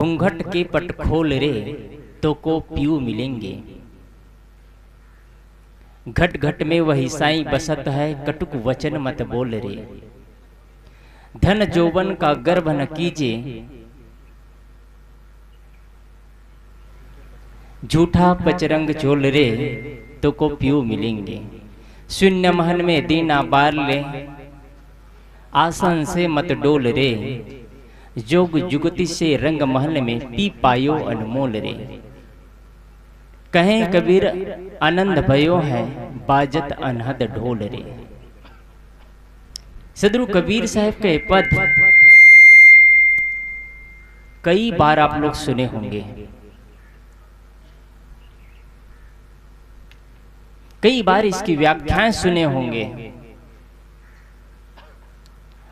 घूंघट के पट खोल रे तो को पीऊ मिलेंगे। घट घट में वही साईं बसत है, कटुक वचन मत बोल रे। धन जोबन का गर्भ न कीजिए, झूठा पचरंग चोल रे तो को पीऊ मिलेंगे। शून्य महन में दीना बार ले, आसन से मत डोल रे। जोग जुगति से रंग महल में पी पायो अनमोल रे। कहें कबीर आनंद भयो है, बाजत अनहद ढोल रे। सदगुरु कबीर साहब के पद कई बार आप लोग सुने होंगे, कई बार इसकी व्याख्याएं सुने होंगे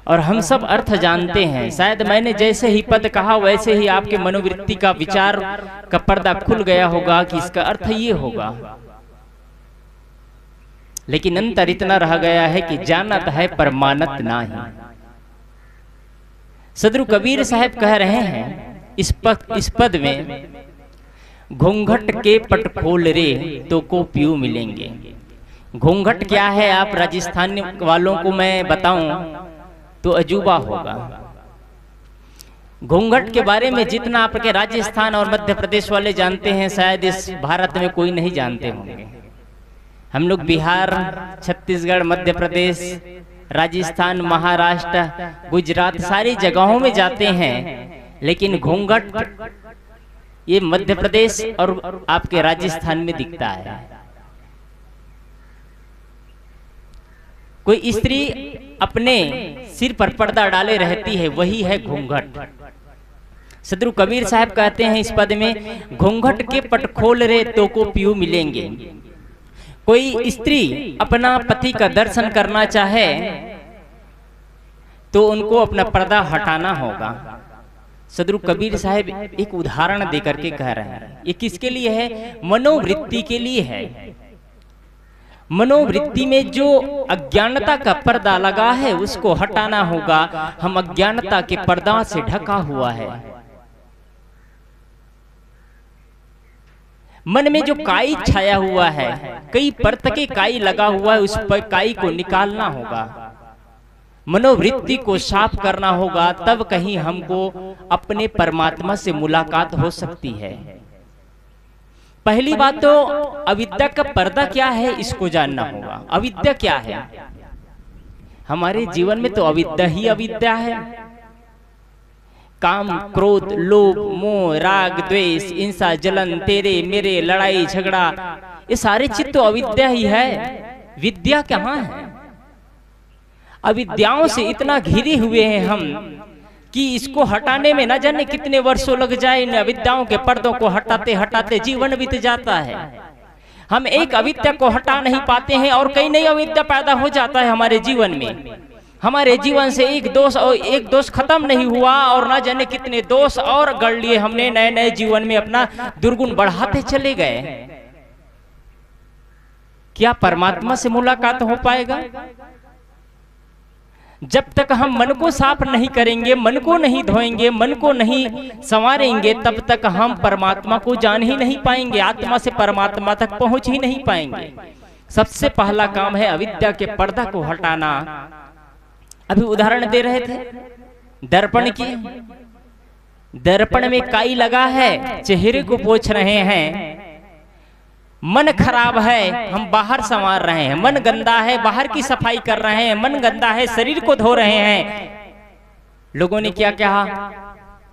और हम सब अर्थ जानते हैं। शायद मैंने जैसे ही पद कहा वैसे ही आपके मनोवृत्ति का विचार का पर्दा खुल गया होगा कि इसका अर्थ ये होगा, लेकिन अंतर इतना रह गया है कि जानत है पर मानत नहीं। सदगुरु कबीर साहब कह रहे हैं इस पद में, घूंघट के पट खोल रे तो को पीऊ मिलेंगे। घूंघट क्या है आप राजस्थान वालों को मैं बताऊं तो अजूबा होगा। घूंघट के बारे में जितना आपके राजस्थान और मध्य प्रदेश वाले जानते हैं, शायद इस भारत में कोई नहीं जानते होंगे। हम लोग बिहार, छत्तीसगढ़, मध्य प्रदेश, राजस्थान, महाराष्ट्र, गुजरात सारी जगहों में जाते हैं, लेकिन घूंघट ये मध्य प्रदेश और आपके राजस्थान में दिखता है। कोई स्त्री अपने सिर पर पर्दा डाले रहती है, वही है घूंघट। सदगुरु कबीर साहब कहते हैं इस पद में, घूंघट के पट खोल रे तो को पीऊ मिलेंगे। कोई स्त्री अपना पति का दर्शन करना चाहे तो उनको अपना पर्दा हटाना होगा। सदगुरु कबीर साहब एक उदाहरण देकर के कह रहे हैं, ये किसके लिए है? मनोवृत्ति के लिए है। मनोवृत्ति में जो अज्ञानता का पर्दा लगा है उसको हटाना होगा। हम अज्ञानता के पर्दा से ढका हुआ है। मन में जो काई छाया हुआ है, कई परत के काई लगा हुआ है, उस पर काई को निकालना होगा, मनोवृत्ति को साफ करना होगा, तब कहीं हमको अपने परमात्मा से मुलाकात हो सकती है। पहली बात तो अविद्या का पर्दा क्या है इसको जानना होगा। अविद्या क्या है? हमारे जीवन में तो अविद्या ही अविद्या है। काम, क्रोध, लोभ, मोह, राग, द्वेष, हिंसा, जलन, तेरे मेरे, लड़ाई झगड़ा, ये सारे चीज तो अविद्या ही है। विद्या कहाँ है? अविद्याओं से इतना घिरे हुए हैं हम कि इसको हटाने में न जाने कितने वर्षों लग जाए। इन अविद्याओं के पर्दों को हटाते हटाते जीवन बीत जाता है। हम एक अविद्या को हटा नहीं पाते हैं और कई नई अविद्या पैदा हो जाता है हमारे जीवन में। हमारे जीवन से एक दोष खत्म नहीं हुआ और न जाने कितने दोष और गढ़ लिए हमने, नए नए जीवन में अपना दुर्गुण बढ़ाते चले गए। क्या परमात्मा से मुलाकात हो पाएगा? जब तक हम मन को साफ नहीं करेंगे, मन को नहीं धोएंगे, मन को नहीं संवारेंगे, तब तक हम परमात्मा को जान ही नहीं पाएंगे, आत्मा से परमात्मा तक पहुंच ही नहीं पाएंगे। सबसे पहला काम है अविद्या के पर्दा को हटाना। अभी उदाहरण दे रहे थे दर्पण की। दर्पण में काई लगा है, चेहरे को पोंछ रहे हैं। मन खराब है, हम बाहर संवार रहे हैं। मन गंदा है, बाहर की सफाई कर रहे हैं। मन गंदा है, शरीर को धो रहे हैं। लोगों ने क्या कहा?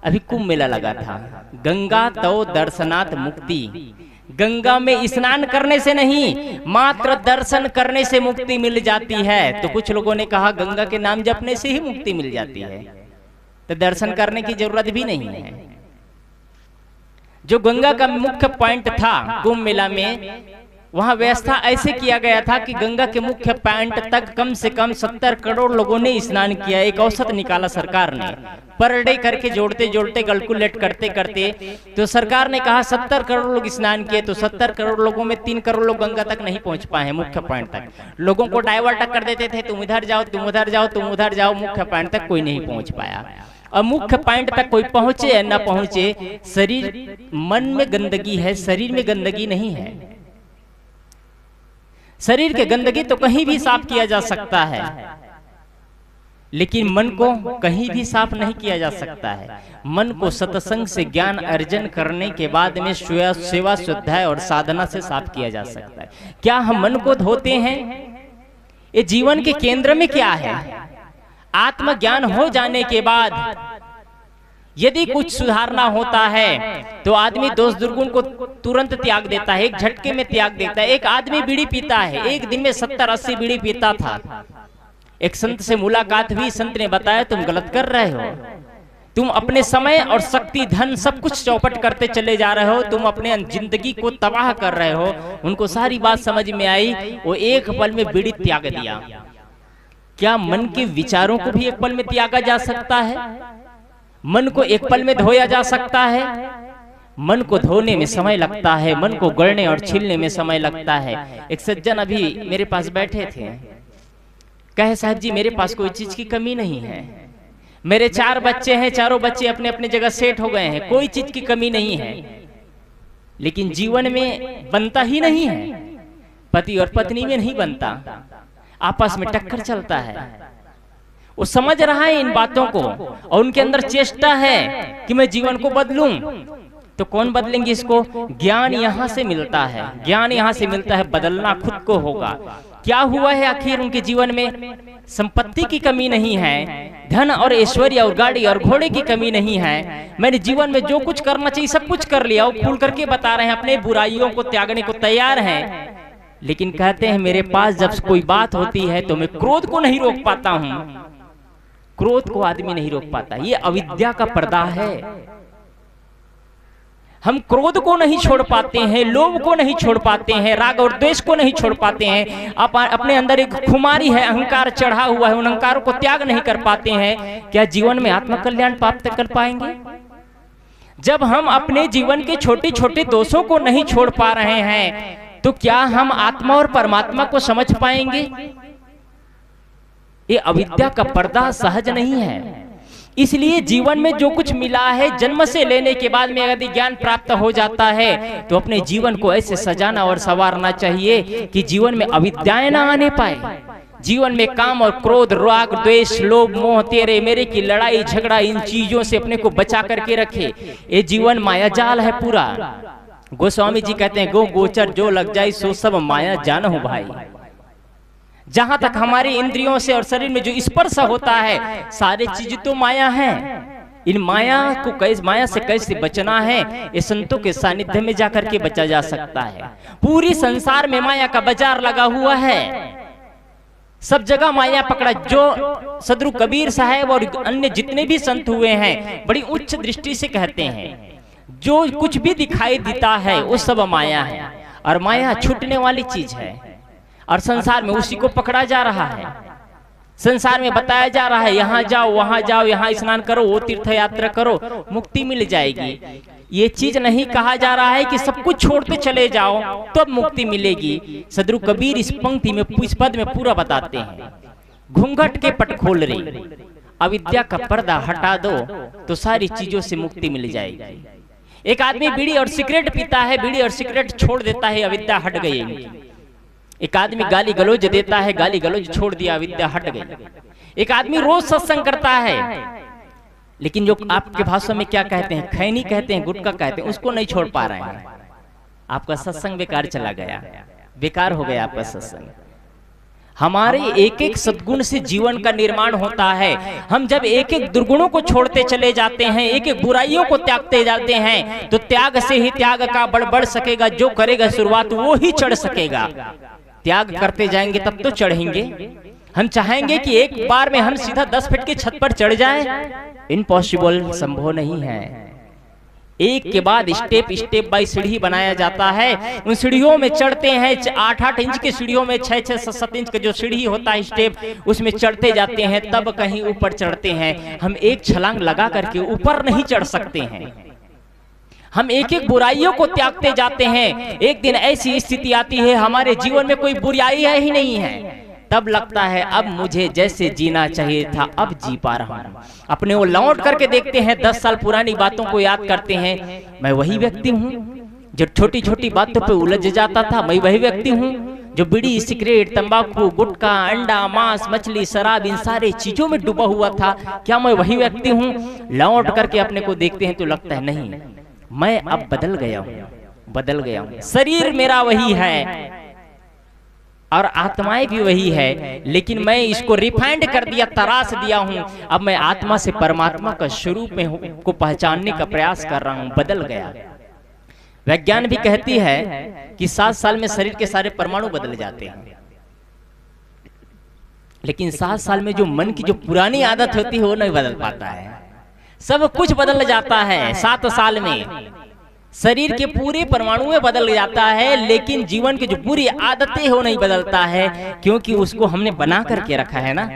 अभी कुंभ मेला लगा था, गंगा तो दर्शनात् मुक्ति। गंगा में स्नान करने से नहीं, मात्र दर्शन करने से मुक्ति मिल जाती है। तो कुछ लोगों ने कहा गंगा के नाम जपने से ही मुक्ति मिल जाती है, तो दर्शन करने की जरूरत भी नहीं है। जो गंगा का मुख्य पॉइंट था कुंभ मेला में, वहां व्यवस्था ऐसे किया गया था कि गंगा के मुख्य पॉइंट तक कम से कम 70 करोड़ लोगों ने स्नान किया। एक औसत निकाला सरकार ने, पर डे करके जोड़ते जोड़ते कैलकुलेट करते करते तो सरकार ने कहा 70 करोड़ लोग स्नान किए, तो 70 करोड़ लोगों में 3 करोड़ लोग गंगा तक नहीं पहुंच पाए हैं, मुख्य पॉइंट तक। लोगों को डाइवर्ट कर देते थे, तुम इधर जाओ, तुम उधर जाओ, तुम उधर जाओ, मुख्य पॉइंट तक कोई नहीं पहुंच पाया। और मुख्य पॉइंट तक कोई पहुंचे या ना पहुंचे, शरीर मन में गंदगी है, शरीर में गंदगी नहीं है। शरीर के गंदगी तो कहीं भी साफ किया जा सकता है, लेकिन मन को कहीं भी साफ नहीं किया जा सकता है। मन को सत्संग से ज्ञान अर्जन करने के बाद में सेवा स्वाध्याय और साधना से साफ किया जा सकता है। क्या हम मन को धोते हैं? ये जीवन के केंद्र में क्या है? आत्मज्ञान हो जाने के बाद यदि कुछ सुधारना होता है तो आदमी दोष दुर्गुण को तुरंत त्याग देता है, एक झटके में त्याग देता है। एक आदमी बीड़ी पीता है, एक दिन में 70-80 बीड़ी पीता था। एक संत से मुलाकात हुई, संत ने बताया तुम गलत कर रहे हो, तुम अपने समय और शक्ति धन सब कुछ चौपट करते चले जा रहे हो, तुम अपने जिंदगी को तबाह कर रहे हो। उनको सारी बात समझ में आई, वो एक पल में बीड़ी त्याग दिया। क्या मन के विचारों को भी एक पल में त्यागा जा सकता है? मन को एक पल में धोया जा सकता है? मन को धोने में समय लगता है, मन को गड़ने और छीलने में समय लगता है। एक सज्जन अभी मेरे पास बैठे थे, कहे साहब जी मेरे पास कोई चीज की कमी नहीं है, मेरे 4 बच्चे हैं, चारों बच्चे अपने अपने जगह सेट हो गए हैं, कोई चीज की कमी नहीं है, लेकिन जीवन में बनता ही नहीं है, पति और पत्नी में नहीं बनता, आपस में टक्कर चलता है। वो समझ रहा है इन बातों को और उनके अंदर चेष्टा है कि मैं जीवन को बदलूं। तो कौन बदलेंगे इसको? ज्ञान यहाँ से मिलता है, ज्ञान यहाँ से मिलता है, बदलना खुद को होगा। क्या हुआ है आखिर उनके जीवन में? संपत्ति की कमी नहीं है, धन और ऐश्वर्य और गाड़ी और घोड़े की कमी नहीं है, मैंने जीवन में जो कुछ करना चाहिए सब कुछ कर लिया। वो खुल करके बता रहे हैं, अपने बुराइयों को त्यागने को तैयार हैं, लेकिन कहते हैं मेरे पास जब कोई बात होती है तो मैं क्रोध को नहीं रोक पाता हूं। क्रोध को आदमी नहीं रोक पाता, ये अविद्या का पर्दा है। हम क्रोध को नहीं छोड़ पाते हैं, लोभ को नहीं छोड़ पाते हैं, राग और द्वेष को नहीं छोड़ पाते हैं। अपने अंदर एक खुमारी है, अहंकार चढ़ा हुआ है, उन अहंकारों को त्याग नहीं कर पाते हैं। क्या जीवन में आत्मकल्याण प्राप्त कर पाएंगे? जब हम अपने जीवन के छोटे छोटे दोषों को नहीं छोड़ पा रहे हैं तो क्या हम आत्मा और परमात्मा को समझ पाएंगे? ये अविद्या का पर्दा सहज नहीं है। इसलिए जीवन में जो कुछ मिला है जन्म से लेने के बाद में यदि ज्ञान प्राप्त हो जाता है तो अपने जीवन को ऐसे सजाना और संवारना चाहिए कि जीवन में अविद्याएं ना आने पाए। जीवन में काम और क्रोध, राग, द्वेष, लोभ, मोह, तेरे मेरे की लड़ाई झगड़ा, इन चीजों से अपने को बचा करके रखे। ये जीवन माया जाल है पूरा। गोस्वामी जी कहते हैं, गो गोचर जो लग जाए सो सब माया जान हो भाई। जहां तक हमारी इंद्रियों से और शरीर में जो स्पर्श होता है सारी चीज तो माया है। इन माया से कैसे बचना है, ये संतों के सानिध्य में जाकर के बचा जा सकता है। पूरी संसार में माया का बाजार लगा हुआ है, सब जगह माया पकड़ा। जो सदगुरु कबीर साहब और अन्य जितने भी संत हुए हैं बड़ी उच्च दृष्टि से कहते हैं, जो कुछ भी दिखाई देता है वो सब माया है, और माया छूटने वाली चीज है, और संसार में उसी को पकड़ा जा रहा है। संसार में बताया जा रहा है यहाँ जाओ वहां जाओ, यहाँ स्नान करो, वो तीर्थ यात्रा करो, मुक्ति मिल जाएगी। ये चीज नहीं कहा जा रहा है कि सब कुछ छोड़ते चले जाओ तो अब मुक्ति मिलेगी। सदगुरु कबीर इस पंक्ति में, इस पद में पूरा बताते हैं, घूंघट के पट खोल रही, अविद्या का पर्दा हटा दो तो सारी चीजों से मुक्ति मिल जाएगी। एक आदमी बीड़ी और सिगरेट पीता है, बीड़ी और सिगरेट छोड़ देता है, अविद्या हट गई। एक आदमी गाली गलौज देता है, गाली गलौज छोड़ दिया, अविद्या हट गई। एक आदमी रोज सत्संग करता है, लेकिन जो आपके भाषा में क्या कहते हैं, खैनी कहते हैं, गुटखा कहते हैं, उसको नहीं छोड़ पा रहे हैं। आपका सत्संग बेकार चला गया, बेकार हो गया आपका सत्संग। हमारे एक एक सद्गुण से जीवन का निर्माण होता है। हम जब एक एक दुर्गुणों को छोड़ते चले जाते हैं, एक एक बुराइयों को त्यागते जाते हैं, तो त्याग से ही त्याग का बड़ बढ़ सकेगा। जो करेगा शुरुआत वो ही चढ़ सकेगा। त्याग करते जाएंगे तब तो चढ़ेंगे। हम चाहेंगे कि एक बार में हम सीधा 10 फीट की छत पर चढ़ जाएं, इम्पॉसिबल, संभव नहीं है। एक के बाद स्टेप बाय सीढ़ी बनाया जाता है। उन सीढ़ियों में चढ़ते हैं, 8-8 इंच की सीढ़ियों में 6-6, 7-7 इंच का जो सीढ़ी होता है स्टेप, उसमें चढ़ते जाते हैं, तब कहीं ऊपर चढ़ते हैं। हम एक छलांग लगा करके ऊपर नहीं चढ़ सकते हैं। हम एक एक बुराइयों को त्यागते जाते हैं। एक दिन ऐसी स्थिति आती है हमारे जीवन में कोई बुराई है ही नहीं है, तब लगता है अब मुझे जैसे जीना चाहिए था अब जी पा रहा हूँ। अपने वो लौट करके देखते हैं, 10 साल पुरानी बातों को याद करते हैं, मैं वही व्यक्ति हूँ जो छोटी छोटी बातों पे उलझ जाता था। मैं वही व्यक्ति हूँ जो बीड़ी, सिगरेट, तंबाकू, गुटखा, अंडा, मांस, मछली, शराब, इन सारे चीजों में डूबा हुआ था। क्या मैं वही व्यक्ति हूँ? लौट करके अपने को देखते हैं तो लगता है नहीं, मैं अब बदल गया हूँ, बदल गया हूँ। शरीर मेरा वही है और आत्माएं भी वही है, लेकिन मैं इसको रिफाइंड कर दिया, तराश दिया हूँ। अब मैं आत्मा से परमात्मा का स्वरूप में को पहचानने का प्रयास कर रहा हूँ, बदल गया। विज्ञान भी कहती है कि 7 साल में शरीर के सारे परमाणु बदल जाते हैं, लेकिन 7 साल में जो मन की जो पुरानी आदत होती है वो नहीं बदल पाता है। सब कुछ बदल जाता है 7 साल में, शरीर के पूरे परमाणु में बदल जाता है, लेकिन जीवन की जो पूरी आदतें हो नहीं बदलता है, क्योंकि उसको हमने बना करके रखा है ना।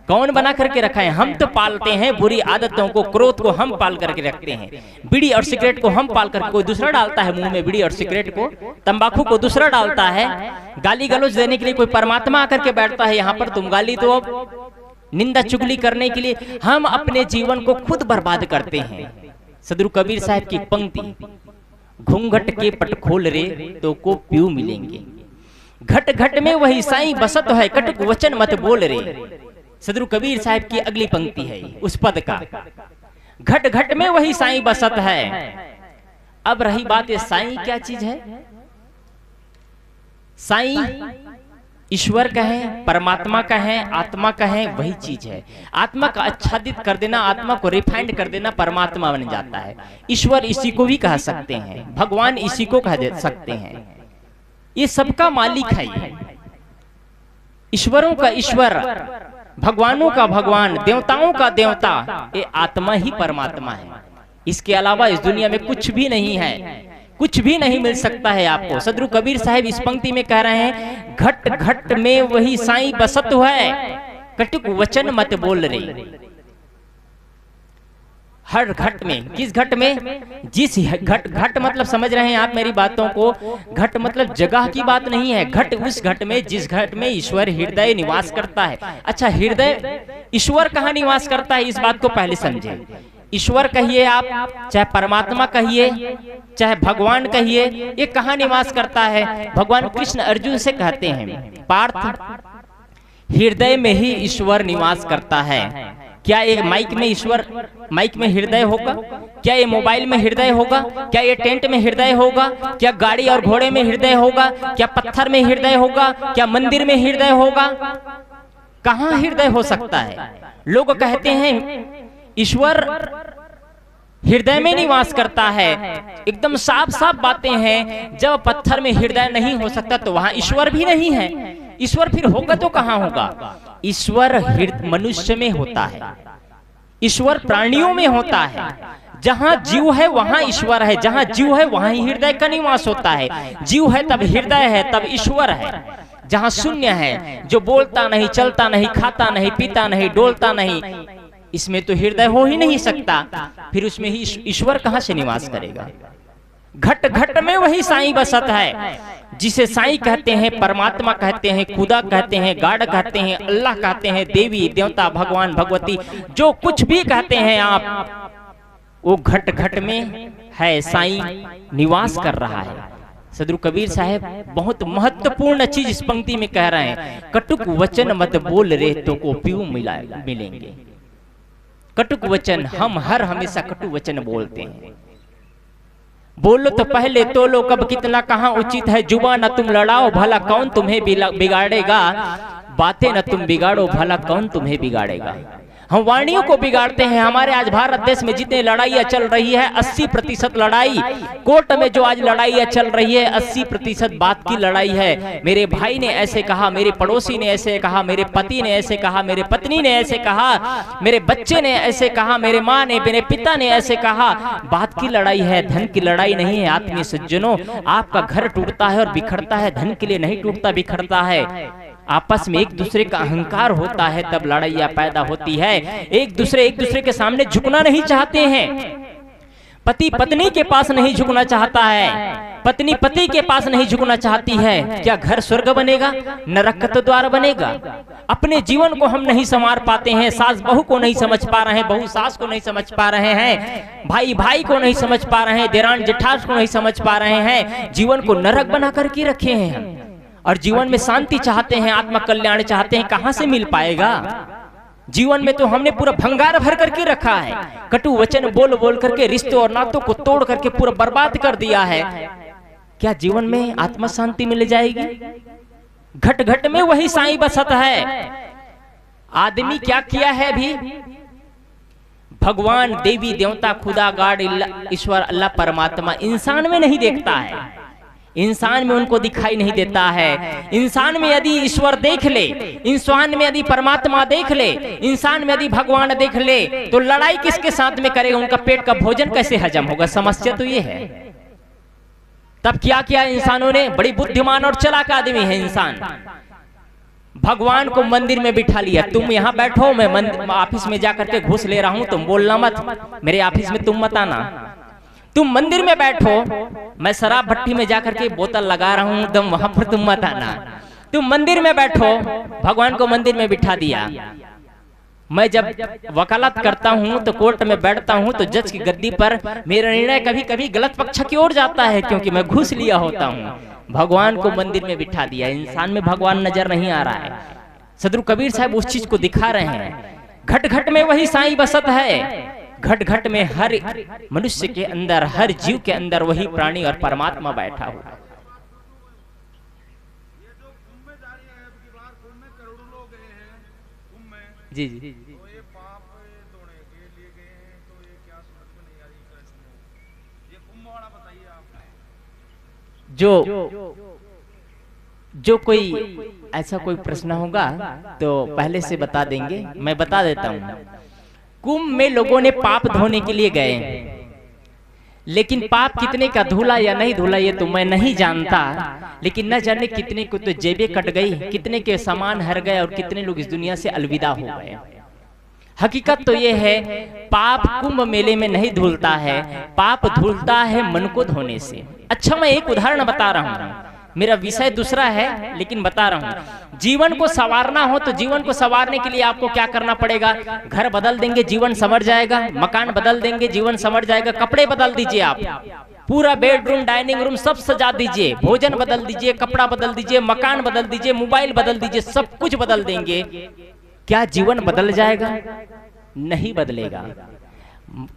कौन बना करके रखा है? हम तो पालते हैं बुरी आदतों को, क्रोध को हम पाल करके रखते हैं। बीड़ी और सिगरेट को हम पाल करके, कोई दूसरा डालता है मुंह में बीड़ी और सिगरेट को, तंबाकू को दूसरा डालता है। गाली गलौज देने के लिए कोई परमात्मा आकर के बैठता है यहाँ पर, तुम गाली दो, निंदा चुगली करने के लिए हम अपने जीवन को खुद बर्बाद करते हैं। सदगुरु कबीर साहब की पंक्ति, घूंघट के पट खोल रे तो को प्यू मिलेंगे, घट घट में वही साईं बसत है, कटुक वचन मत बोल रे। सदगुरु कबीर साहब की अगली पंक्ति है उस पद का, घट घट में वही साईं बसत है। अब रही बात, साईं क्या चीज है? साईं ईश्वर कहें, परमात्मा कहें, आत्मा कहें, वही चीज है। आत्मा का आच्छादित कर देना, आत्मा को रिफाइंड कर देना, परमात्मा बन जाता है। ईश्वर इसी को भी कह सकते हैं, भगवान इसी को कह सकते हैं। ये सबका मालिक है, ये ईश्वरों का ईश्वर, भगवानों का भगवान, देवताओं का देवता, ये आत्मा ही परमात्मा है। इसके अलावा इस दुनिया में कुछ भी नहीं है, कुछ भी नहीं मिल सकता है आपको। सदगुरु कबीर साहब इस पंक्ति में कह रहे हैं, घट घट में वही साईं बसत है, कटुक वचन मत बोल रे। हर घट में, किस घट में? जिस घट, घट मतलब समझ रहे हैं आप मेरी बातों को, घट मतलब जगह की बात नहीं है, घट उस घट में जिस घट में ईश्वर हृदय निवास करता है। अच्छा, हृदय ईश्वर कहाँ निवास करता है, इस बात को पहले समझे। ईश्वर कहिए आप, चाहे परमात्मा कहिए, चाहे भगवान कहिए, ये कहाँ निवास करता है? भगवान कृष्ण अर्जुन से कहते हैं, पार्थ हृदय में ही ईश्वर निवास करता है। क्या ये माइक में ईश्वर, माइक में हृदय होगा? क्या ये मोबाइल में हृदय होगा? क्या ये टेंट में हृदय होगा? क्या गाड़ी और घोड़े में हृदय होगा? क्या पत्थर में हृदय होगा? क्या मंदिर में हृदय होगा? कहाँ हृदय हो सकता है? लोग कहते हैं ईश्वर हृदय में निवास करता है, एकदम साफ साफ बातें हैं। जब पत्थर में हृदय नहीं हो सकता तो वहां ईश्वर भी नहीं है। ईश्वर फिर होगा तो कहां होगा? ईश्वर मनुष्य में होता है, ईश्वर प्राणियों में होता है। जहां जीव है वहां ईश्वर है, जहां जीव है वहां ही हृदय का निवास होता है। जीव है तब हृदय है, तब ईश्वर है। जहां शून्य है, जो बोलता नहीं, चलता नहीं, खाता नहीं, पीता नहीं, डोलता नहीं, इसमें तो हृदय हो ही नहीं सकता, फिर उसमें ही ईश्वर कहां से निवास करेगा? घट घट में वही साईं बसत है, जिसे साईं कहते हैं, परमात्मा कहते हैं, खुदा कहते हैं, गाड कहते हैं, अल्लाह कहते हैं, देवी देवता, भगवान भगवती, जो कुछ भी कहते हैं आप, वो घट घट में है, साईं निवास कर रहा है। सदगुरु कबीर साहब बहुत महत्वपूर्ण चीज इस पंक्ति में कह रहे हैं, कटुक वचन मत बोल रे तो को प्यू मिलेंगे। कटुक वचन, हम हर हमेशा कटु वचन बोलते हैं। बोलो तो पहले तोलो, कब कितना कहाँ उचित है। जुबा न तुम लड़ाओ, भला कौन तुम्हें बिगाड़ेगा। बातें न तुम बिगाड़ो, भला कौन तुम्हें बिगाड़ेगा। हम वाणियों को बिगाड़ते हैं। हमारे आज भारत देश में जितने लड़ाइयाँ चल रही है, 80% लड़ाई, कोर्ट में जो आज लड़ाइयाँ चल रही है, 80% बात की लड़ाई है। मेरे भाई ने ऐसे कहा, मेरे पड़ोसी ने ऐसे कहा, मेरे पति ने ऐसे कहा, मेरे पत्नी ने ऐसे कहा, मेरे बच्चे ने ऐसे कहा, मेरे माँ ने, मेरे पिता ने ऐसे कहा। बात की लड़ाई है, धन की लड़ाई नहीं है। आत्मीय सज्जनों, आपका घर टूटता है और बिखरता है, धन के लिए नहीं टूटता बिखरता है। आपस में एक दूसरे का अहंकार होता है, तब लड़ाइयाँ पैदा होती है। एक दूसरे के सामने झुकना नहीं चाहते हैं। पति पत्नी के पास नहीं झुकना चाहता है, पत्नी पति के पास नहीं झुकना चाहती है, क्या घर स्वर्ग बनेगा? नरक का द्वार बनेगा। अपने जीवन को हम नहीं संवार पाते हैं, सास बहू को नहीं समझ पा रहे हैं, बहू सास को नहीं समझ पा रहे हैं, भाई भाई को नहीं समझ पा रहे हैं, देरान जेठास को नहीं समझ पा रहे हैं। जीवन को नरक बना करके रखे हैं हम, और जीवन में शांति चाहते हैं, आत्मा कल्याण चाहते हैं, कहां से मिल पाएगा? जीवन में तो हमने पूरा भंगार भर करके रखा है, कटु वचन बोल बोल करके रिश्तों और नातों को तोड़ करके पूरा बर्बाद कर दिया है। क्या जीवन में आत्मा शांति मिल जाएगी? घट घट में वही साईं बसत है। आदमी क्या किया है भी? भगवान, देवी देवता, खुदा, गॉड, ईश्वर, अल्लाह, परमात्मा इंसान में नहीं देखता है, इंसान में उनको दिखाई नहीं देता है। इंसान में यदि ईश्वर देख ले, इंसान में यदि परमात्मा देख ले, इंसान में यदि भगवान देख ले, तो लड़ाई किसके साथ में करेगा? उनका पेट का भोजन कैसे हजम होगा? समस्या तो ये है। तब क्या किया इंसानों ने? बड़ी बुद्धिमान और चालाक आदमी है इंसान। भगवान को मंदिर में बिठा लिया, तुम यहाँ बैठो, मैं ऑफिस में जाकर के घूस ले रहा हूं, तुम बोलना मत, मेरे ऑफिस में तुम मत आना। तुम मंदिर में बैठो, मैं शराब भट्टी में जाकर के बोतल लगा रहा हूं, दम वहां पर तुम मत आना। तुम मंदिर में बैठो, भगवान को मंदिर में बिठा दिया। मैं जब वकालत करता हूं तो कोर्ट में बैठता हूं तो जज की गद्दी पर मेरा निर्णय कभी कभी गलत पक्ष की ओर जाता है, क्योंकि मैं घूस लिया होता हूं। भगवान को मंदिर में बिठा दिया, इंसान में भगवान नजर नहीं आ रहा है। सदगुरु कबीर साहब उस चीज को दिखा रहे हैं। घट घट में वही साईं बसत है, घट घट में हर मनुष्य के अंदर, हर जीव के अंदर वही प्राणी और परमात्मा बैठा हुआ। जी जी, तो ये पाप धोने के लिए गए हैं, तो ये क्या समझ में नहीं आ रही कृष्ण। ये कुंभ वाला बताइए आप। जो कोई ऐसा कोई प्रश्न होगा तो पहले से बता देंगे, मैं बता देता हूँ। कुंभ में लोगों ने पाप धोने के लिए गए, लेकिन पाप कितने का धुला या नहीं धुला ये तो मैं नहीं जानता, लेकिन न जाने कितने को तो जेबें कट गई, कितने के सामान हर गए और कितने लोग इस दुनिया से अलविदा हो गए। हकीकत तो ये है, पाप कुंभ मेले में नहीं धुलता है, पाप धुलता है मन को धोने से। अच्छा, मैं एक उदाहरण बता रहा हूँ, मेरा विषय दूसरा है लेकिन बता रहा हूँ। जीवन को संवारना हो तो जीवन को संवारने के लिए आपको क्या करना पड़ेगा? घर बदल देंगे जीवन संवर जाएगा, मकान बदल देंगे जीवन संवर जाएगा, कपड़े बदल दीजिए, आप पूरा बेडरूम डाइनिंग रूम सब सजा दीजिए, भोजन बदल दीजिए, कपड़ा बदल दीजिए, मकान बदल दीजिए, मोबाइल बदल दीजिए, सब कुछ बदल देंगे, क्या जीवन बदल जाएगा? नहीं बदलेगा।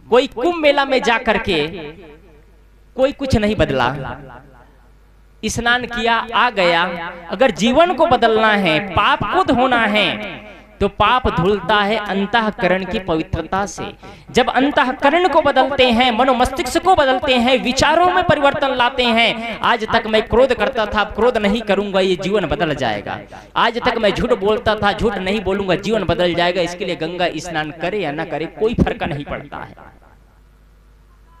कोई कुंभ मेला में जाकर के कोई कुछ नहीं बदला, स्नान किया आ गया। अगर जीवन को बदलना है, पाप को धोना है, तो पाप धुलता है अंतःकरण की पवित्रता से। जब अंतःकरण को बदलते हैं, मनोमस्तिष्क को बदलते हैं, विचारों में परिवर्तन लाते हैं। आज तक मैं क्रोध करता था, अब क्रोध नहीं करूंगा, ये जीवन बदल जाएगा। आज तक मैं झूठ बोलता था, झूठ नहीं बोलूंगा, जीवन बदल जाएगा। इसके लिए गंगा स्नान करे या ना करे कोई फर्क नहीं पड़ता है।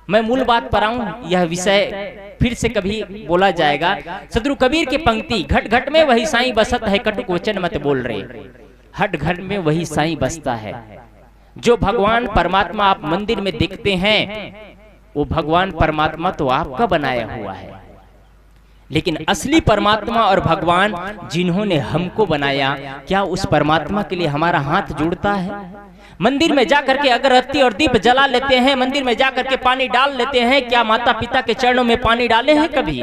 मैं मूल बात पर आऊं, यह विषय फिर से कभी बोला जाएगा। सदगुरु कबीर की पंक्ति, घट घट में वही साईं बसत है, कटुक वचन मत बोल रहे। हट घट में वही साईं बसता है। जो भगवान परमात्मा आप मंदिर में देखते हैं, वो भगवान परमात्मा तो आपका बनाया हुआ है, लेकिन असली परमात्मा और भगवान जिन्होंने हमको बनाया, क्या उस परमात्मा के लिए हमारा हाथ जुड़ता है? मंदिर में जाकर के अगरबत्ती और दीप जला लेते हैं, मंदिर में जाकर के पानी डाल लेते हैं, क्या माता पिता के चरणों में पानी डाले हैं कभी?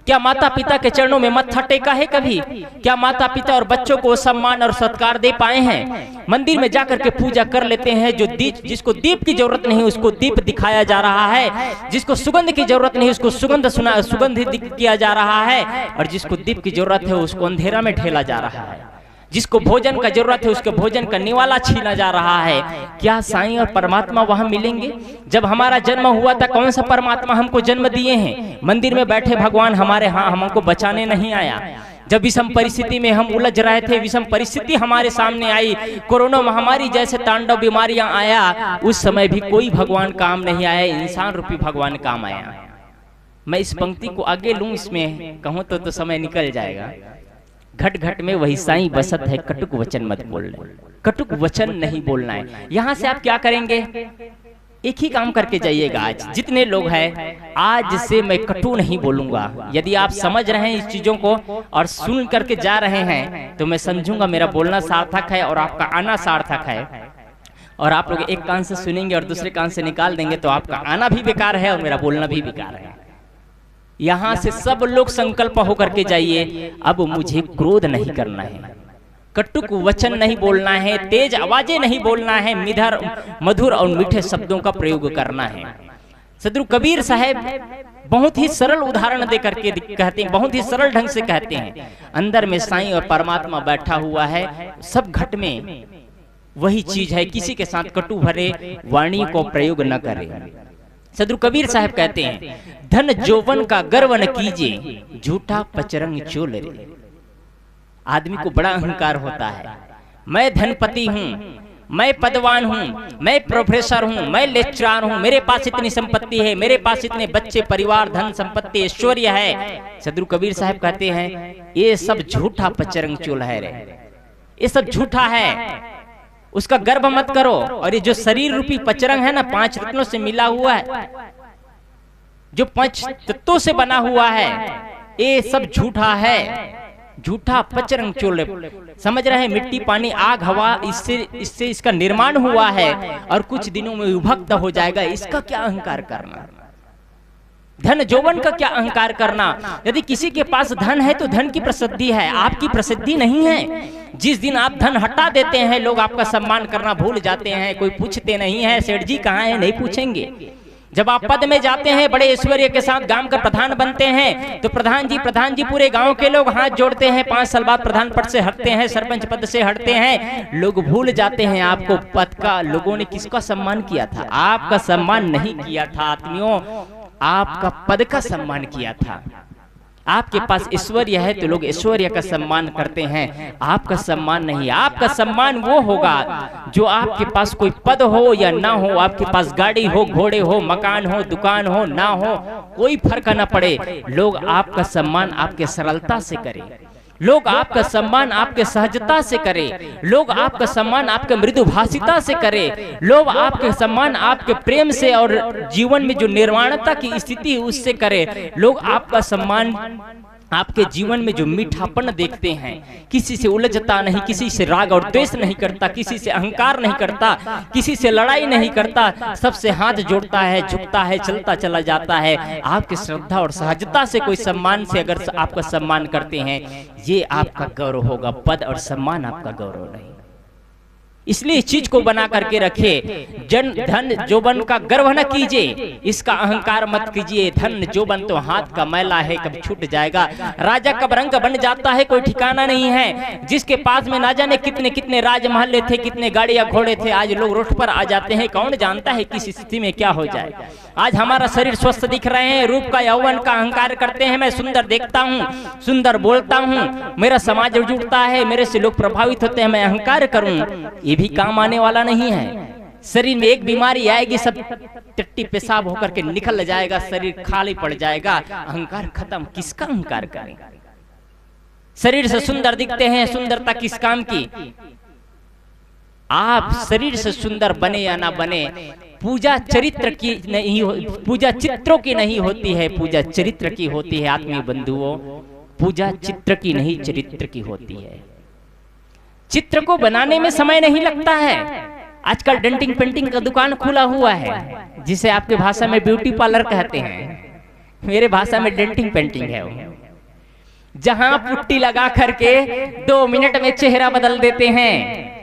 क्या माता पिता के चरणों में मत्था टेका है कभी? क्या माता पिता और बच्चों को सम्मान और सत्कार दे पाए हैं? मंदिर में जाकर के पूजा कर लेते हैं। जो दीप, जिसको दीप की जरूरत नहीं उसको दीप दिखाया जा रहा है, जिसको सुगंध की जरूरत नहीं उसको सुगंध किया जा रहा है, और जिसको दीप की जरूरत है उसको अंधेरा में ढेला जा रहा है। जिसको भोजन का जरूरत है उसके भोजन का निवाला छीना जा रहा है। क्या साईं और परमात्मा वहां मिलेंगे? जब हमारा जन्म हुआ था, कौन सा परमात्मा हमको जन्म दिए हैं? मंदिर में बैठे भगवान हमारे हमको बचाने नहीं आया। जब विषम परिस्थिति में हम उलझ रहे थे, विषम परिस्थिति हमारे सामने आई, कोरोना महामारी जैसे तांडव बीमारियां आया, उस समय भी कोई भगवान काम नहीं आया, इंसान रूपी भगवान काम आया। मैं इस पंक्ति को आगे लूं, इसमें कहूं तो समय निकल जाएगा। घट घट में वही साईं बसत है, कटुक वचन मत बोलना। कटुक वचन नहीं बोलना है। यहां से आप क्या करेंगे? एक ही काम करके जाइएगा। आज जितने लोग हैं, आज से मैं कटु नहीं बोलूंगा। यदि आप समझ रहे हैं इस चीजों को और सुन करके जा रहे हैं तो मैं समझूंगा मेरा बोलना सार्थक है और आपका आना सार्थक है। और आप लोग एक कान से सुनेंगे और दूसरे कान से निकाल देंगे तो आपका आना भी बेकार है और मेरा बोलना भी बेकार है। यहाँ से सब लोग संकल्प होकर के जाइए, अब मुझे क्रोध नहीं करना है, कटुक वचन नहीं बोलना है, तेज आवाजें नहीं बोलना है, मधुर और मीठे शब्दों का प्रयोग करना है। सदगुरु कबीर साहब बहुत ही सरल उदाहरण दे करके कहते हैं, बहुत ही सरल ढंग से कहते हैं। अंदर में साईं और परमात्मा बैठा हुआ है, सब घट में वही चीज है। किसी के साथ कटु भरे वाणी को प्रयोग न करे। सदगुरु कबीर साहब कहते हैं, धन जोवन का गर्व न कीजिए, झूठा पचरंग चोल रे। आदमी को बड़ा अहंकार होता है, मैं धनपति हूँ, मैं पदवान हूँ, मैं प्रोफेसर हूँ, मैं लेक्चरार हूँ, मेरे पास इतनी संपत्ति है, मेरे पास इतने बच्चे, परिवार, धन संपत्ति, ऐश्वर्य है। सदगुरु कबीर साहब कहते हैं ये सब झूठा पचरंग चोल है रे, ये सब झूठा है, उसका गर्व मत करो। और ये जो शरीर रूपी पचरंग है ना, 5 रत्नों से मिला हुआ है, जो 5 तत्वों से बना हुआ है, ये सब झूठा है, झूठा पचरंग चोल। समझ रहे हैं, मिट्टी, पानी, आग, हवा, इससे इसका निर्माण हुआ है और कुछ दिनों में विभक्त हो जाएगा। इसका क्या अहंकार करना? धन जौवन का क्या अहंकार करना? यदि किसी के पास धन है तो धन की प्रसिद्धि है, आपकी प्रसिद्धि नहीं है। जिस दिन आप धन हटा देते हैं, लोग आपका सम्मान करना भूल जाते हैं, कोई पूछते नहीं है सेठ जी कहाँ है, नहीं पूछेंगे। जब आप पद में जाते हैं, बड़े ऐश्वर्य के साथ गांव का प्रधान बनते हैं, तो प्रधान जी पूरे गांव के लोग हाथ जोड़ते हैं, 5 साल बाद प्रधान पद से हटते हैं, सरपंच पद से हटते हैं, लोग भूल जाते हैं आपको पद का। लोगों ने किसका सम्मान किया था? आपका सम्मान नहीं किया था आत्मियों, आपका पद का सम्मान किया था। आपके पास ऐश्वर्य है तो लोग ऐश्वर्य का सम्मान करते हैं, आपका सम्मान नहीं। आपका सम्मान वो होगा जो आपके पास कोई पद हो या ना हो, आपके पास गाड़ी हो, घोड़े हो, मकान हो, दुकान हो, ना हो, कोई फर्क ना पड़े। लोग आपका सम्मान आपके सरलता से करें, लोग आपका सम्मान आपके सहजता से करें, लोग आपका सम्मान आपके मृदुभाषिता से करें, लोग आपके सम्मान आपके प्रेम से और जीवन में जो निर्वाणता की स्थिति है उससे करें। लोग आपका सम्मान आपके जीवन में जो मीठापन देखते हैं, किसी से उलझता नहीं, किसी से राग और द्वेष नहीं करता, किसी से अहंकार नहीं करता, किसी से लड़ाई नहीं करता, सबसे हाथ जोड़ता है, झुकता है, चलता चला जाता है। आपकी श्रद्धा और सहजता से कोई सम्मान से अगर आपका सम्मान करते हैं, ये आपका गौरव होगा, पद और सम्मान आपका गौरव नहीं। इसलिए इस चीज को बना करके रखे, धन जोबन का गर्व न कीजिए, इसका अहंकार मत कीजिए। धन जोबन तो हाथ का मैला है, कब छूट जाएगा। राजा कब रंग बन जाता है कोई ठिकाना नहीं है। जिसके पास में ना जाने कितने कितने राजमहल थे, कितने गाड़ियां घोड़े थे, आज लोग रोड पर आ जाते हैं, कौन जानता है किस स्थिति में क्या हो जाए। आज हमारा शरीर स्वस्थ दिख रहे हैं, रूप का यौवन का अहंकार करते हैं, मैं सुंदर देखता हूँ, सुंदर बोलता हूँ, मेरा समाज जुड़ता है, मेरे से लोग प्रभावित होते हैं, मैं अहंकार करूँ, ये भी काम आने वाला नहीं है। शरीर में एक बीमारी आएगी, सब टट्टी पेशाब होकर के निकल जाएगा, शरीर खाली पड़ जाएगा, अहंकार खत्म। किसका अहंकार करें? शरीर से सुंदर दिखते हैं, सुंदरता किस काम की? आप शरीर से सुंदर बने या ना बने, पूजा चरित्र की नहीं, पूजा चित्रों की नहीं होती है, पूजा चरित्र की होती है। आत्मीय बंधुओं, पूजा चित्र की नहीं, चरित्र की होती है। चित्र को बनाने में समय नहीं लगता है। आजकल डेंटिंग पेंटिंग का दुकान खुला हुआ है, जिसे आपके भाषा में ब्यूटी पार्लर कहते हैं, मेरे भाषा में डेंटिंग पेंटिंग है वो। जहां पुट्टी लगा करके 2 मिनट में चेहरा बदल देते हैं,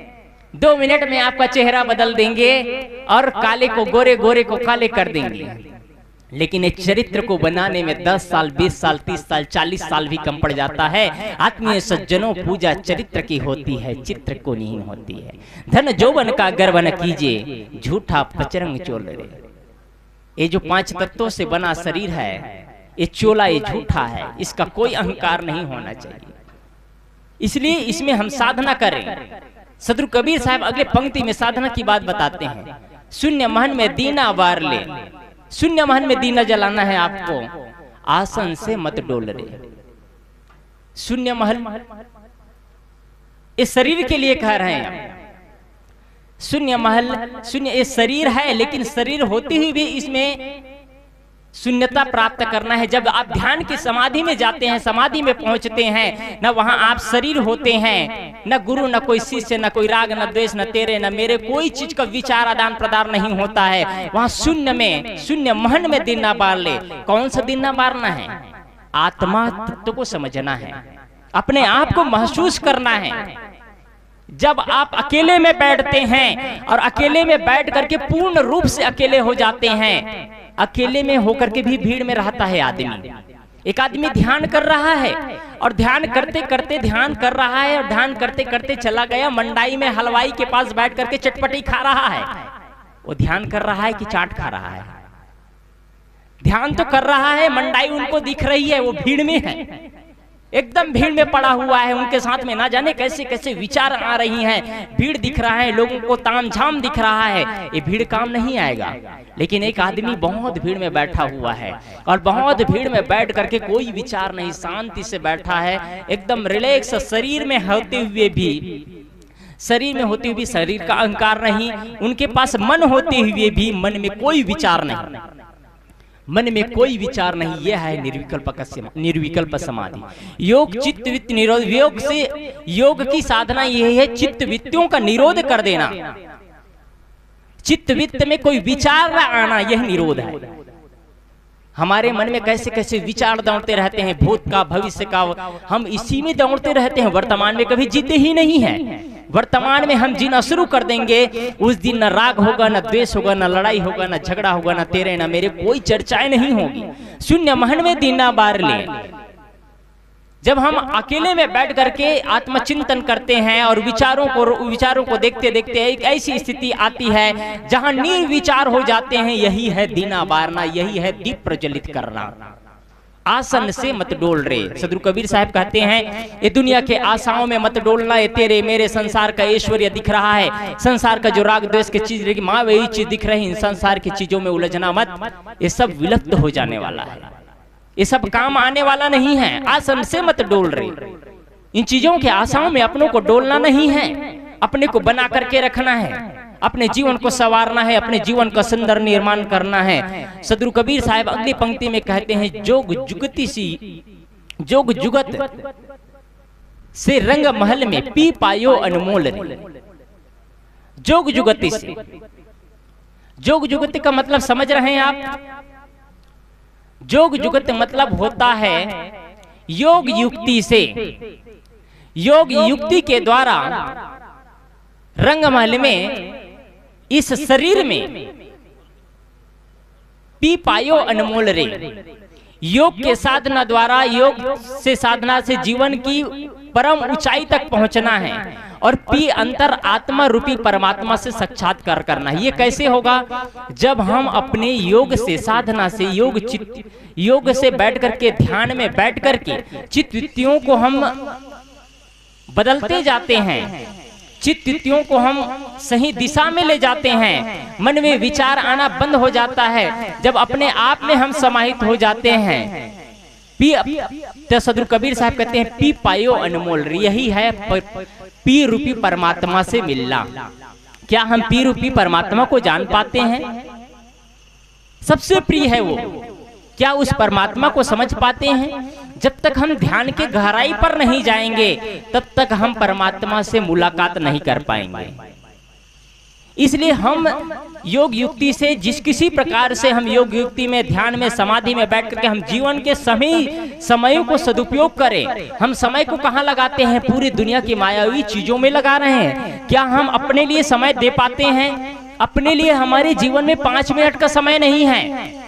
2 मिनट में आपका चेहरा बदल देंगे और काले को गोरे, गोरे को काले कर देंगे। लेकिन एक चरित्र को बनाने में 10 साल, 20 साल, 30 साल, 40 साल भी कम पड़ जाता है। आत्मीय सज्जनों, पूजा चरित्र की होती है, चित्र को नहीं होती है। धन जौवन का गर्व न कीजिए, झूठा पचरंग चोल रे। ये जो 5 तत्वों से बना शरीर है, ये चोला, ये झूठा है, इसका कोई अहंकार नहीं होना चाहिए। इसलिए इसमें हम साधना करें। सदगुरु कबीर साहब अगले पंक्ति में साधना की बात बताते हैं। शून्य महन में दीना वार ले, शून्य महन में दीना जलाना है आपको, आसन से मत डोल रे। शून्य महल इस शरीर के लिए कह रहे हैं। शून्य महल, शून्य ये शरीर है, लेकिन शरीर होते हुए भी इसमें शून्यता प्राप्त करना है। जब आप ध्यान की समाधि में जाते हैं, समाधि में पहुंचते हैं, न वहां आप शरीर होते हैं, न गुरु, न कोई शिष्य, न कोई राग, न द्वेष, न तेरे, न मेरे, कोई चीज का विचार आदान प्रदान नहीं होता है। वहां शून्य में, शून्य महन में दिन ना बार ले। कौन सा दिन ना बारना है? आत्मा तत्व को समझना है, अपने आप को महसूस करना है। जब आप अकेले में बैठते हैं और अकेले में बैठ करके पूर्ण रूप से अकेले हो जाते हैं, अकेले में होकर के भी भीड़ में रहता है आदमी। एक आदमी ध्यान कर रहा है और ध्यान करते करते ध्यान कर रहा है और ध्यान करते करते चला गया मंडाई में हलवाई के पास बैठ करके चटपटी खा रहा है। वो ध्यान कर रहा है कि चाट खा रहा है? ध्यान तो कर रहा है, मंडाई उनको दिख रही है, वो भीड़ में है, एकदम भीड़ में पड़ा हुआ है। उनके साथ में ना जाने कैसे कैसे विचार आ रही हैं, भीड़ दिख रहा है, लोगों को तामझाम दिख रहा है। ये भीड़ काम नहीं आएगा। लेकिन एक आदमी बहुत भीड़ में बैठा हुआ है और बहुत भीड़ में बैठ करके कोई विचार नहीं, शांति से बैठा है, एकदम रिलैक्स, शरीर में होते हुए भी, शरीर में होते हुए भी शरीर का अहंकार नहीं, उनके पास मन होते हुए भी मन में कोई विचार नहीं, मन में कोई विचार नहीं। यह है निर्विकल्प समाधि। योग चित्त वित्त निरोध। योग से, योग की साधना यह है चित्त वित्तों का निरोध कर देना। चित्त वित्त में कोई विचार न आना, यह निरोध है। हमारे मन में कैसे कैसे विचार दौड़ते रहते हैं, भूत का, भविष्य का, हम इसी में दौड़ते रहते हैं। वर्तमान में कभी जीते ही नहीं है। वर्तमान में हम जीना शुरू कर देंगे, उस दिन न राग होगा, न द्वेष होगा, न लड़ाई होगा, न झगड़ा होगा, न तेरे न मेरे, कोई चर्चाएं नहीं होगी। शून्य महन में दिन ना बार ले। जब हम अकेले में बैठ करके आत्मचिंतन करते हैं और विचारों को देखते देखते एक ऐसी स्थिति आती है जहां निर्विचार हो जाते हैं, यही है दीना बारना, यही है दीप प्रज्वलित करना। आसन से मत डोल रे। सदगुरु कबीर साहब कहते हैं, ये दुनिया के आशाओं में मत डोलना, ये तेरे मेरे संसार का ऐश्वर्य दिख रहा है, संसार का जो राग द्वेष की चीज, माँ वही चीज दिख रही, इन संसार की चीजों में उलझना मत, ये सब विलुप्त हो जाने वाला है, ये सब काम आने वाला नहीं है। आसन से मत डोल रे। इन चीजों के आशाओं में अपनों को डोलना नहीं है, अपने को बना करके रखना है, अपने जीवन को संवारना है, अपने जीवन का सुंदर निर्माण करना है। सदगुरु कबीर साहब अगली पंक्ति में कहते हैं, जोग जुगत से रंग महल में पी पायो अनमोल रे। जोग जुगति से, जोग जुगति का मतलब समझ रहे हैं आप? जोग जुगत मतलब होता है योग युक्ति से, योग युक्ति के द्वारा रंगमहल में, इस शरीर में पी पायो अनमोल रे। योग के साधना द्वारा, योग से साधना से जीवन की परम ऊंचाई तक पहुंचना है और पी अंतर आत्मा रूपी परमात्मा से साक्षात्कार करना है। ये कैसे होगा? जब हम अपने योग से, साधना से, योग से बैठ करके, ध्यान में बैठ करके चित्त वृत्तियों को हम बदलते जाते हैं, चित्त वृत्तियों को हम सही दिशा में ले जाते हैं, मन में विचार आना बंद हो जाता है, जब अपने आप में हम समाहित हो जाते हैं। तो सदगुरु कबीर साहब कहते हैं, पी पायो अनमोल। यही है पी रूपी परमात्मा से मिलना। क्या हम पी रूपी परमात्मा को जान पाते हैं? सबसे प्रिय है वो। क्या उस परमात्मा को समझ पाते हैं? जब तक हम ध्यान के गहराई पर नहीं जाएंगे, तब तक हम परमात्मा से मुलाकात नहीं कर पाएंगे। इसलिए हम योग युक्ति से, जिस किसी प्रकार से हम योग युक्ति में, ध्यान में, समाधि में बैठ करके हम जीवन के समयों को सदुपयोग करें। हम समय को कहाँ लगाते हैं? पूरी दुनिया की मायावी चीजों में लगा रहे हैं। क्या हम अपने लिए समय दे पाते हैं? अपने लिए हमारे जीवन में 5 मिनट का समय नहीं है।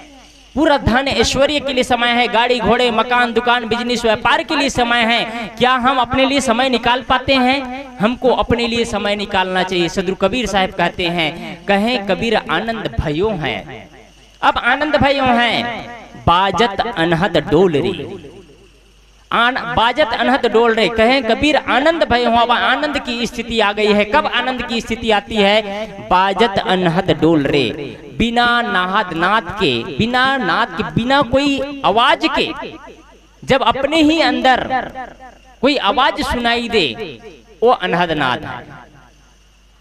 पूरा धन ऐश्वर्य के लिए समय है, गाड़ी घोड़े, मकान, दुकान, बिजनेस, व्यापार के लिए समय है। क्या हम अपने लिए समय निकाल पाते हैं? हमको अपने लिए समय निकालना चाहिए। सदगुरु कबीर साहब कहते हैं, कहें कबीर आनंद भयो हैं। अब आनंद भयो हैं, बाजत अनहद डोल रे। बाजत अनहद डोल रे। कहें कबीर आनंद भयो हुआ, आनंद की स्थिति आ गई है। कब आनंद की स्थिति आती है? बाजत अनहद डोल रे। बिना नाहद नाद के, बिना नाद के, बिना कोई आवाज के, जब अपने ही अंदर कोई आवाज सुनाई दे, वो अनहद नाद है।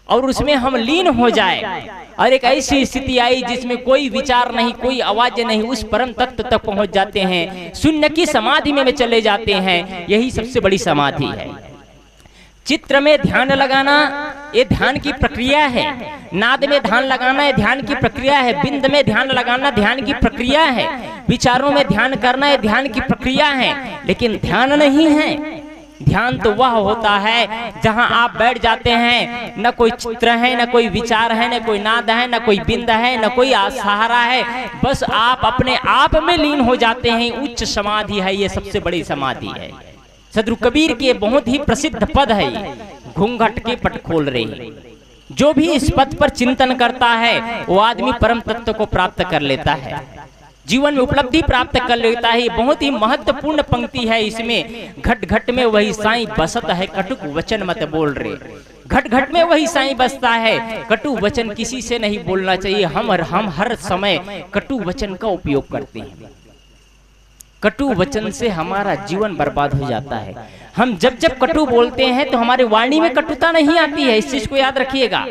और उसमें हम लीन हो जाए और एक ऐसी स्थिति आई जिसमें कोई विचार नहीं, कोई आवाज नहीं, उस परम तत्व तक पहुंच जाते हैं, शून्य की समाधि में चले जाते हैं। यही सबसे बड़ी समाधि है। चित्र में ध्यान लगाना ये ध्यान की प्रक्रिया है, नाद में ध्यान लगाना ये ध्यान की प्रक्रिया है, बिंद में ध्यान लगाना ध्यान की प्रक्रिया है, विचारों में ध्यान करना ये ध्यान की प्रक्रिया है। लेकिन ध्यान नहीं है। ध्यान तो वह होता है जहां आप बैठ जाते हैं, न कोई चित्र है, न कोई विचार है, न कोई नाद है, न कोई बिंद है, न कोई सहारा है, बस आप अपने आप में लीन हो जाते हैं। उच्च समाधि है, ये सबसे बड़ी समाधि है। सदगुरु कबीर के बहुत ही प्रसिद्ध पद है, घूंघट के पट खोल रहे। जो भी इस पद पर चिंतन करता है वो आदमी परम तत्व को प्राप्त कर लेता है, जीवन में उपलब्धि प्राप्त कर लेता है। बहुत ही महत्वपूर्ण पंक्ति है इसमें। घट घट में वही साईं बसत है, कटुक वचन मत बोल रे। घट घट में वही साईं बसता है, कटु वचन किसी से नहीं बोलना चाहिए। हम हर समय कटु वचन का उपयोग करते हैं। कटु वचन से हमारा जीवन बर्बाद हो जाता है। हम जब जब कटु बोलते हैं तो हमारे वाणी में कटुता नहीं आती है, इस चीज को याद रखिएगा।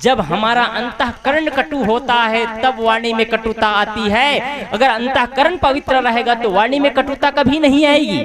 जब हमारा अंतःकरण कटु होता है तब वाणी में कटुता आती है। अगर अंतःकरण पवित्र रहेगा तो वाणी में कटुता कभी नहीं आएगी।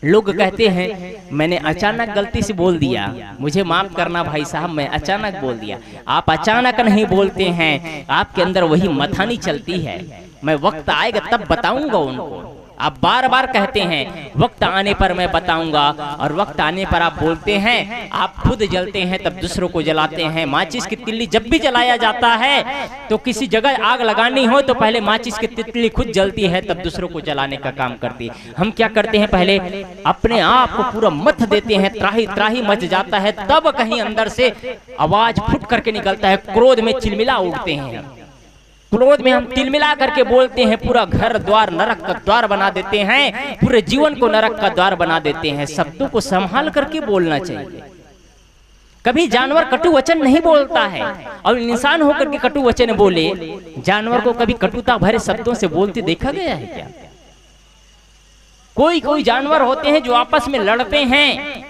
लोग कहते हैं मैंने अचानक गलती से बोल दिया, मुझे माफ करना भाई साहब, मैं अचानक बोल दिया। आप अचानक नहीं बोलते हैं, आपके अंदर वही मथानी चलती है। मैं वक्त आएगा तब बताऊंगा उनको। आप बार बार कहते हैं वक्त आने पर मैं बताऊंगा, और वक्त आने पर आप बोलते हैं। आप खुद जलते हैं तब दूसरों को जलाते हैं। माचिस की तिल्ली जब भी जलाया जाता है तो किसी जगह आग लगानी हो तो पहले माचिस की तिल्ली खुद जलती है, तब दूसरों को जलाने का काम करती है। हम क्या करते हैं, पहले अपने आप को पूरा मथ देते हैं, त्राही त्राही मच जाता है, तब कहीं अंदर से आवाज फुट करके निकलता है। क्रोध में चिलमिला उठते हैं, क्रोध में हम तिलमिला करके बोलते हैं, पूरा घर द्वार नरक का द्वार बना देते हैं, पूरे जीवन को नरक का द्वार बना देते हैं। शब्दों को संभाल करके बोलना चाहिए। कभी जानवर कटु वचन नहीं बोलता है और इंसान होकर के कटु वचन बोले। जानवर को कभी कटुता भरे शब्दों से बोलते देखा गया है क्या? कोई कोई जानवर होते हैं जो आपस में लड़ते हैं,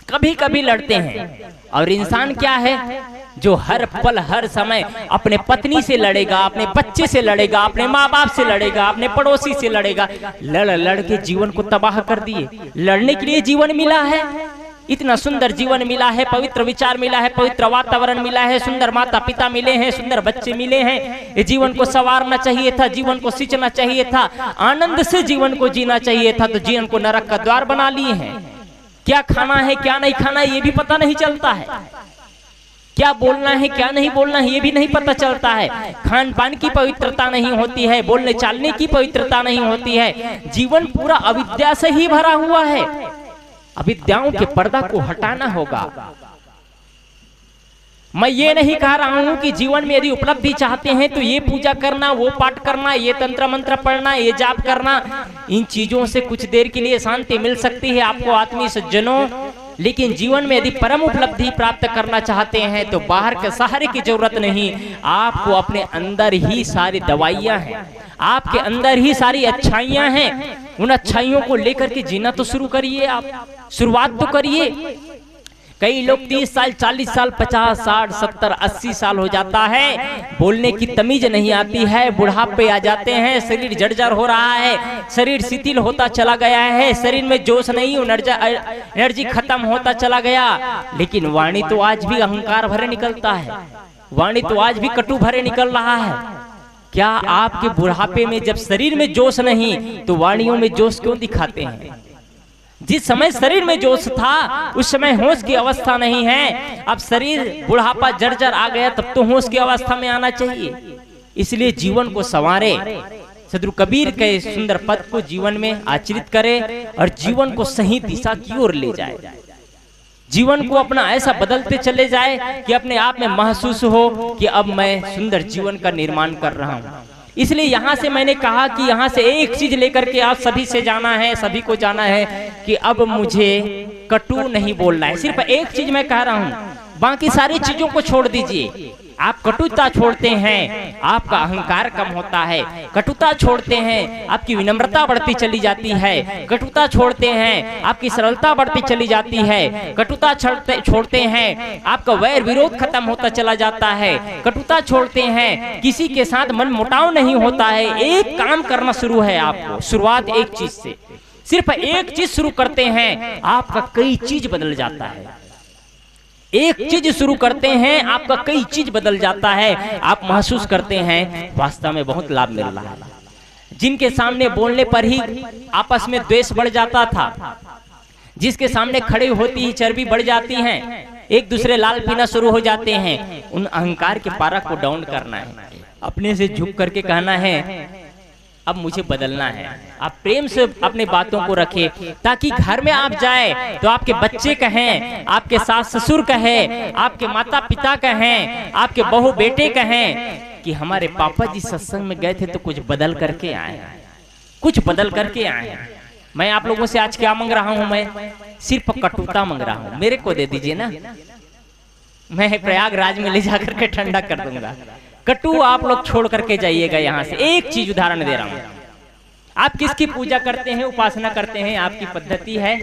कभी कभी लड़ते हैं। और इंसान क्या है, जो हर पल हर समय अपने पत्नी से लड़ेगा, अपने बच्चे से लड़ेगा, अपने माँ बाप से लड़ेगा, अपने पड़ोसी से लड़ेगा। लड़ लड़ के जीवन को तबाह कर दिए। लड़ने के लिए जीवन मिला है, इतना सुंदर जीवन मिला है, पवित्र विचार मिला है, पवित्र वातावरण मिला है, सुंदर माता पिता मिले हैं, सुंदर बच्चे मिले हैं। ये जीवन को संवारना चाहिए था, जीवन को सींचना चाहिए था, आनंद से जीवन को जीना चाहिए था, तो जीवन को नरक का द्वार बना लिए हैं। क्या खाना है क्या नहीं खाना ये भी पता नहीं चलता है, क्या बोलना है क्या नहीं बोलना है ये भी नहीं पता चलता है। खान पान की पवित्रता नहीं होती है, बोलने चालने की पवित्रता नहीं होती है। जीवन पूरा अविद्या से ही भरा हुआ है। अविद्याओं के पर्दा को हटाना होगा। मैं ये नहीं कह रहा हूं कि जीवन में यदि उपलब्धि चाहते हैं तो ये पूजा करना, वो पाठ करना, ये तंत्र मंत्र पढ़ना, ये जाप करना, इन चीजों से कुछ देर के लिए शांति मिल सकती है आपको आत्मीय सज्जनों। लेकिन जीवन में यदि परम उपलब्धि प्राप्त करना चाहते हैं तो बाहर के सहारे की जरूरत नहीं। आपको अपने अंदर ही सारी दवाइयां हैं, आपके अंदर ही सारी अच्छाइयां हैं। उन अच्छाइयों को लेकर के जीना तो शुरू करिए, आप शुरुआत तो करिए। कई लोग 30 साल 40 साल 50 60 70 80 साल हो जाता है, बोलने की तमीज नहीं आती है, बुढ़ापे आ जाते हैं, शरीर जर्जर हो रहा है, शरीर शिथिल होता चला गया है, शरीर में जोश नहीं, एनर्जी खत्म होता चला गया। लेकिन वाणी तो आज भी अहंकार भरे निकलता है, वाणी तो आज भी कटु भरे निकल रहा है। क्या आपके बुढ़ापे में जब शरीर में जोश नहीं तो वाणियों में जोश क्यों दिखाते हैं? जिस समय शरीर में जोश था उस समय होश की अवस्था नहीं है। अब शरीर बुढ़ापा जर्जर आ गया तब तो होश की अवस्था में आना चाहिए। इसलिए जीवन को संवारे, सदगुरु कबीर के सुंदर पद को जीवन में आचरित करे और जीवन को सही दिशा की ओर ले जाए। जीवन को अपना ऐसा बदलते चले जाए कि अपने आप में महसूस हो कि अब मैं सुंदर जीवन का निर्माण कर रहा हूँ। इसलिए यहाँ से मैंने कहा कि यहाँ से एक चीज लेकर के आप सभी से जाना है, सभी को जाना है कि अब मुझे कटु नहीं बोलना है। सिर्फ एक चीज मैं कह रहा हूँ, बाकी सारी चीजों को छोड़ दीजिए। आप कटुता छोड़ते हैं, आपका अहंकार कम होता है। कटुता छोड़ते हैं, आपकी विनम्रता बढ़ती चली जाती है। कटुता छोड़ते हैं, आपकी सरलता बढ़ती चली जाती है। कटुता छोड़ते हैं, आपका वैर विरोध खत्म होता चला जाता है। कटुता छोड़ते हैं, किसी के साथ मन मुटाव नहीं होता है। एक काम करना शुरू है आपको, शुरुआत एक चीज से, सिर्फ एक चीज शुरू करते हैं, आपका कई चीज बदल जाता है। एक चीज शुरू करते हैं, आपका कई चीज बदल जाता है। आप महसूस करते हैं वास्तव में बहुत लाभ मिल रहा है। जिनके सामने बोलने पर ही आपस में द्वेष बढ़ जाता था, जिसके सामने खड़े होती ही चर्बी बढ़ जाती है, एक दूसरे लाल पीना शुरू हो जाते हैं, उन अहंकार के पारा को डाउन करना है, अपने से झुक करके कहना है अब मुझे बदलना है। आप प्रेम से अपने बातों को रखें, ताकि घर में आप जाए तो आपके बच्चे कहें, आपके सास ससुर कहें, आपके माता पिता कहें, आपके बहू बेटे कहें कि हमारे पापा जी सत्संग में गए थे तो कुछ बदल करके आए, कुछ बदल करके आए। मैं आप लोगों से आज क्या मांग रहा हूं? मैं सिर्फ कटुता मांग रहा हूं, मेरे को दे दीजिए ना, मैं प्रयागराज में ले जाकर के ठंडा कर दूंगा। कटु आप लोग छोड़ करके जाइएगा यहाँ से। एक चीज उदाहरण दे रहा हूं, आप किसकी पूजा करते हैं, उपासना करते हैं, आपकी पद्धति है,